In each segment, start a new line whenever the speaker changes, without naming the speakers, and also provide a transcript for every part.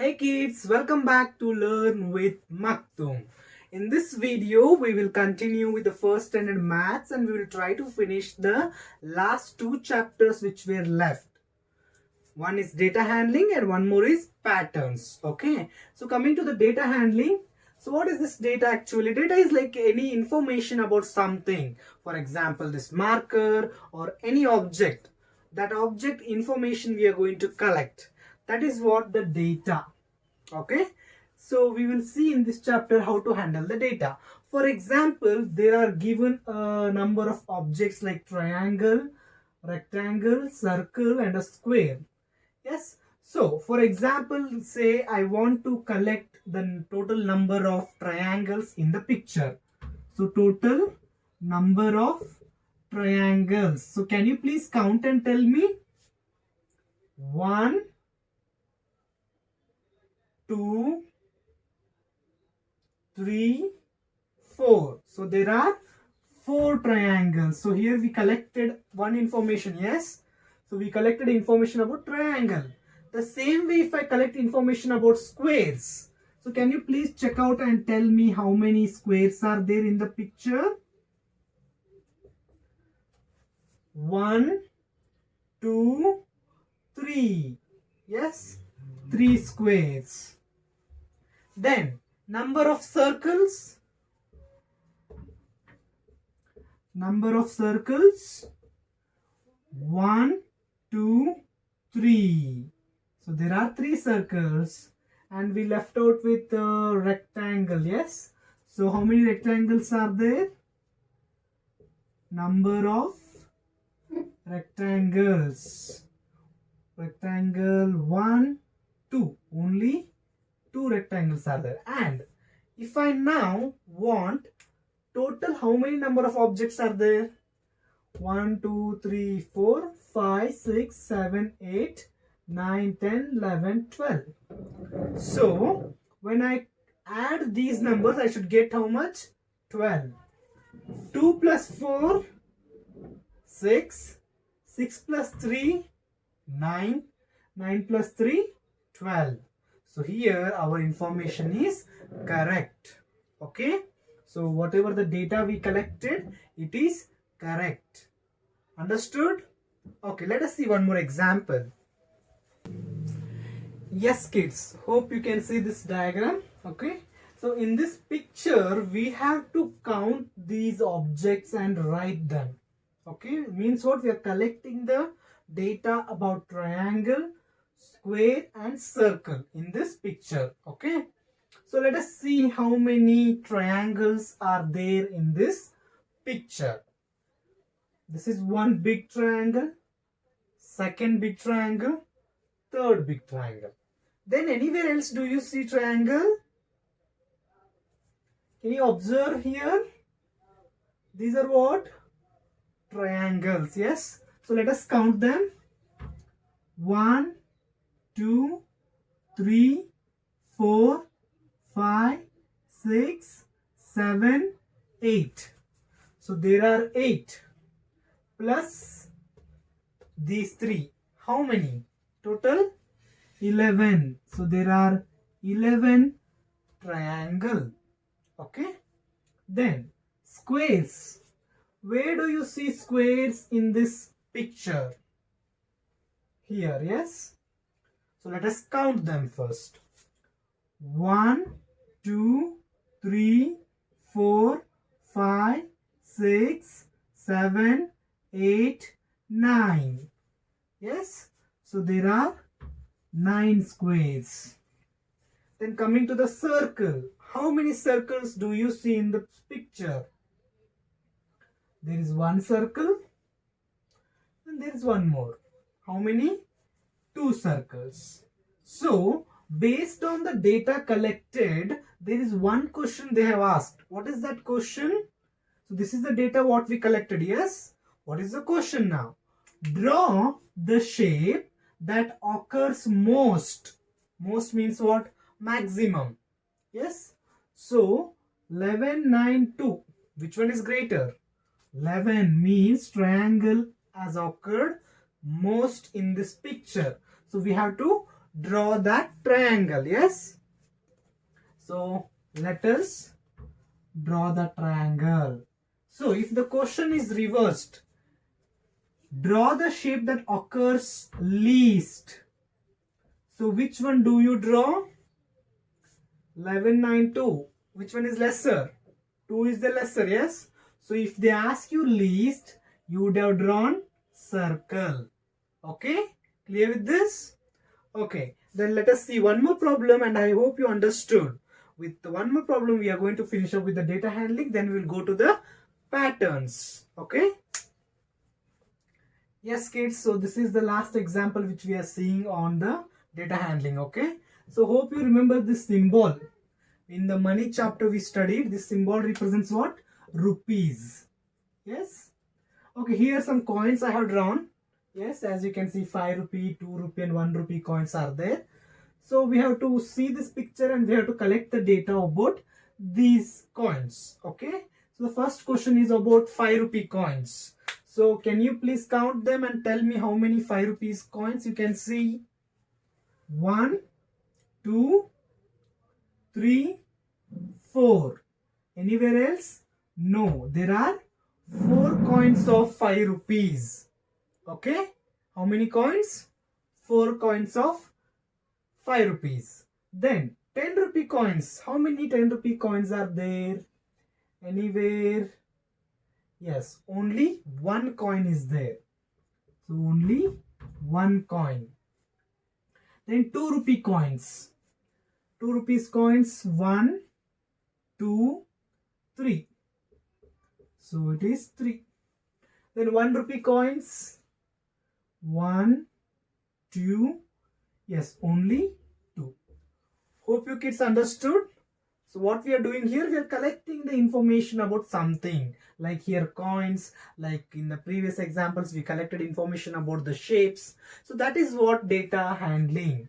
Hey kids, welcome back to Learn with Maktoum. In this video, we will continue with the first standard maths and we will try to finish the last two chapters which were left. One is data handling and one more is patterns. Okay, so coming to the data handling. So what is this data actually? Data is like any information about something. For example, this marker or any object. That object information we are going to collect. That is what the data. Okay, so we will see in this chapter how to handle the data. For example, there are given a number of objects like triangle, rectangle, circle and a square. Yes, so for example, say I want to collect the total number of triangles in the picture. So total number of triangles. So can you please count and tell me? 1, 2, 3, 4. So there are 4 triangles. So here we collected one information. Yes. So we collected information about triangle. The same way if I collect information about squares. So can you please check out and tell me how many squares are there in the picture? 1, 2, 3. Yes. 3 squares. Then number of circles. Number of circles. 1, 2, 3. So there are 3 circles and we left out with a rectangle. Yes. So how many rectangles are there? Number of rectangles. Rectangle 1, 2. Only 2 rectangles are there. And if I now want total, how many number of objects are there? 1, 2, 3, 4, 5, 6, 7, 8, 9, 10, 11, 12. So when I add these numbers, I should get how much? 12. 2 plus 4, 6. 6 plus 3, 9. 9 plus 3, 12. So here our information is correct. Okay. So whatever the data we collected, it is correct. Understood? Okay, let us see one more example. Yes kids, hope you can see this diagram. Okay, so in this picture we have to count these objects and write them. Okay, means what? We are collecting the data about triangle, square and circle in this picture. Okay, so let us see how many triangles are there in this picture. This is one big triangle, second big triangle, third big triangle. Then anywhere else do you see triangle? Can you observe here? These are what? Triangles. Yes. So let us count them. 1, 2, 3, 4, 5, 6, 7, 8. So there are 8 plus these 3. How many? Total 11. So there are 11 triangle. Okay. Then squares. Where do you see squares in this picture? Here, yes. So let us count them first. 1, 2, 3, 4, 5, 6, 7, 8, 9. Yes. So there are 9 squares. Then coming to the circle. How many circles do you see in the picture? There is one circle and there is one more. How many? 2 circles. So based on the data collected, there is one question they have asked. What is that question? So this is the data what we collected. Yes. What is the question now? Draw the shape that occurs most. Most means what? Maximum. Yes. So 11, 9, 2. Which one is greater? 11 means triangle has occurred most in this picture. So we have to draw that triangle. Yes. So let us draw the triangle. So if the question is reversed, draw the shape that occurs least. So which one do you draw? 11, 9, 2. Which one is lesser? 2 is the lesser, yes? So if they ask you least, you would have drawn circle. Okay? Clear with this? Okay. Then let us see one more problem, and I hope you understood. With one more problem, we are going to finish up with the data handling. Then we will go to the patterns. Okay? Yes, kids. So this is the last example which we are seeing on the data handling. Okay? So hope you remember this symbol. In the money chapter we studied, this symbol represents what? Rupees. Yes. Okay, here are some coins I have drawn. Yes, as you can see, 5 rupee, 2 rupee and 1 rupee coins are there. So we have to see this picture and we have to collect the data about these coins. Okay. So the first question is about 5 rupee coins. So can you please count them and tell me how many 5 rupees coins you can see? 1, 2, 3, 4. Anywhere else? No. There are 4 coins of 5 rupees. Okay. How many coins? 4 coins of 5 rupees. Then 10 rupee coins. How many 10 rupee coins are there? Anywhere? Yes. Only 1 coin is there. So only 1 coin. Then 2 rupee coins. 2 rupees coins. 1, 2, 3. So it is 3. Then 1 rupee coins. 1, 2. Yes, only 2. Hope you kids understood. So what we are doing here, we are collecting the information about something. Like here coins, like in the previous examples, we collected information about the shapes. So that is what data handling.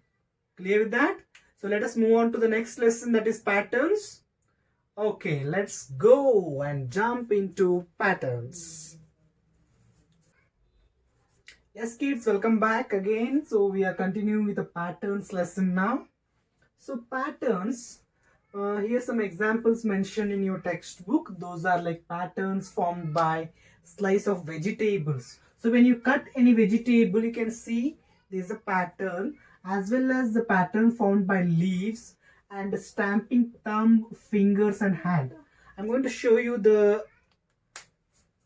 Clear with that? So let us move on to the next lesson, that is patterns. Okay, let's go and jump into patterns. Yes kids, welcome back again. So we are continuing with the patterns lesson now. So patterns, here some examples mentioned in your textbook. Those are like patterns formed by slice of vegetables. So when you cut any vegetable, you can see there is a pattern, as well as the pattern formed by leaves and stamping thumb, fingers and hand. I'm going to show you the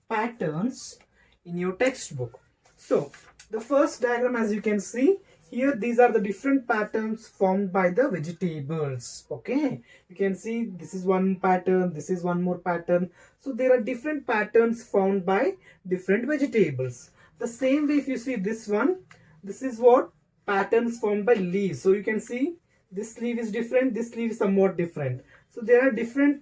patterns in your textbook. So the first diagram, as you can see here, these are the different patterns formed by the vegetables. Okay, you can see this is one pattern, this is one more pattern. So there are different patterns found by different vegetables. The same way, if you see this one, this is what patterns formed by leaves. So you can see this leaf is different, this leaf is somewhat different. So there are different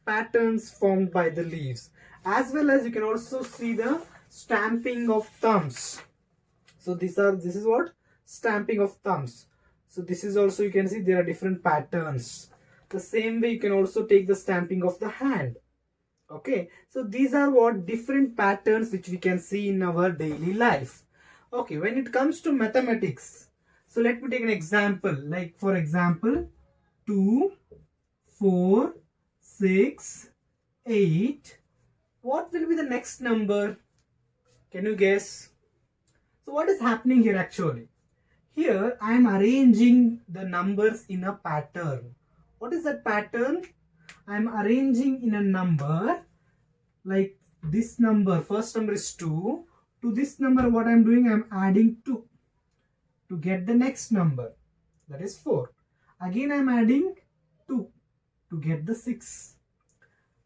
patterns formed by the leaves, as well as you can also see the stamping of thumbs. So this is what? Stamping of thumbs. So this is also, you can see there are different patterns. The same way you can also take the stamping of the hand. Okay, so these are what different patterns which we can see in our daily life. Okay, when it comes to mathematics, so let me take an example. Like for example, 2, 4, 6, 8. What will be the next number? Can you guess? So what is happening here actually? Here I am arranging the numbers in a pattern. What is that pattern? I am arranging in a number, like this number, first number is 2. To this number what I am doing, I am adding 2 to get the next number, that is 4. Again I am adding 2 to get the 6.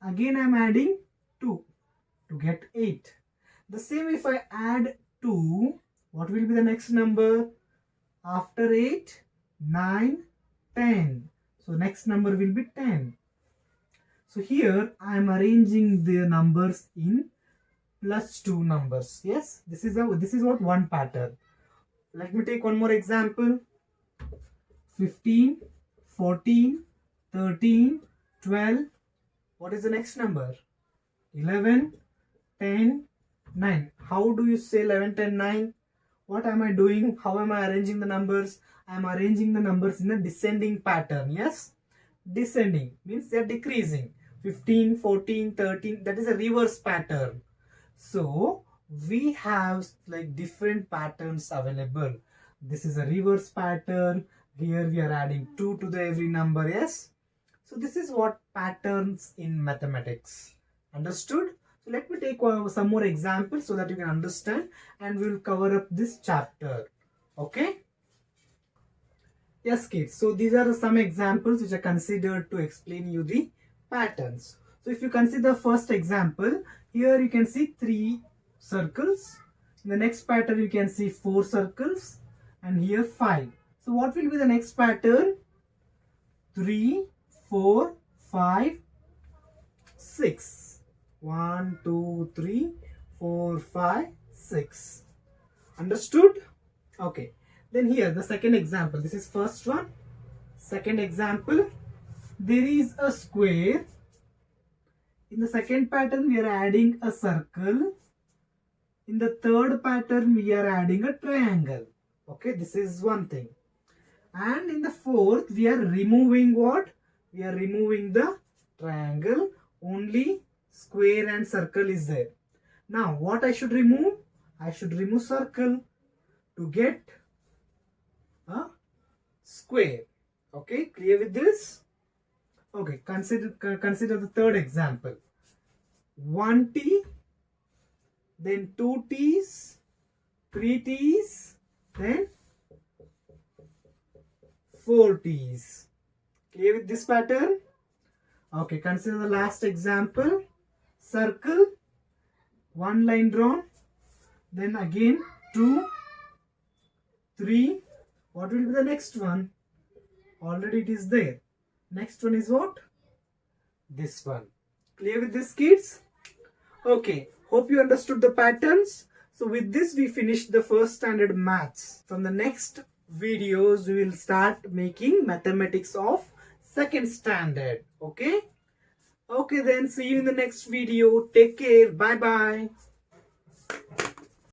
Again I am adding 2 to get 8. The same if I add 2, what will be the next number? After 8, 9, 10. So next number will be 10. So here I am arranging the numbers in +2 numbers. Yes, this is what one pattern. Let me take one more example. 15, 14, 13, 12. What is the next number? 11, 10, 9. How do you say 11, 10, 9? What am I doing? How am I arranging the numbers? I am arranging the numbers in a descending pattern. Yes, descending means they are decreasing. 15, 14, 13, that is a reverse pattern. So we have like different patterns available. This is a reverse pattern. Here we are adding 2 to the every number. Yes, so this is what patterns in mathematics. Understood? So let me take some more examples so that you can understand, and we will cover up this chapter. Okay? Yes, kids. So these are some examples which are considered to explain you the patterns. So if you consider the first example, here you can see 3 circles. In the next pattern you can see 4 circles, and here 5. So what will be the next pattern? 3, 4, 5, 6. 1, 2, 3, 4, 5, 6. Understood? Okay. Then here the second example. This is first one. Second example. There is a square. In the second pattern we are adding a circle. In the third pattern we are adding a triangle. Okay, this is one thing. And in the fourth we are removing what? We are removing the triangle. Only square and circle is there. Now what I should remove? I should remove circle to get a square. Okay, clear with this? Okay, consider the third example. 1t, then 2 t's, 3 t's, then 4 t's. Clear with this pattern? Okay, consider the last example. Circle, 1 line drawn, then again 2, 3. What will be the next one? Already it is there. Next one is what? This one. Clear with this, kids? Okay, hope you understood the patterns. So with this we finished the first standard maths. From the next videos we will start making mathematics of second standard. Okay? Okay then, see you in the next video. Take care. Bye bye.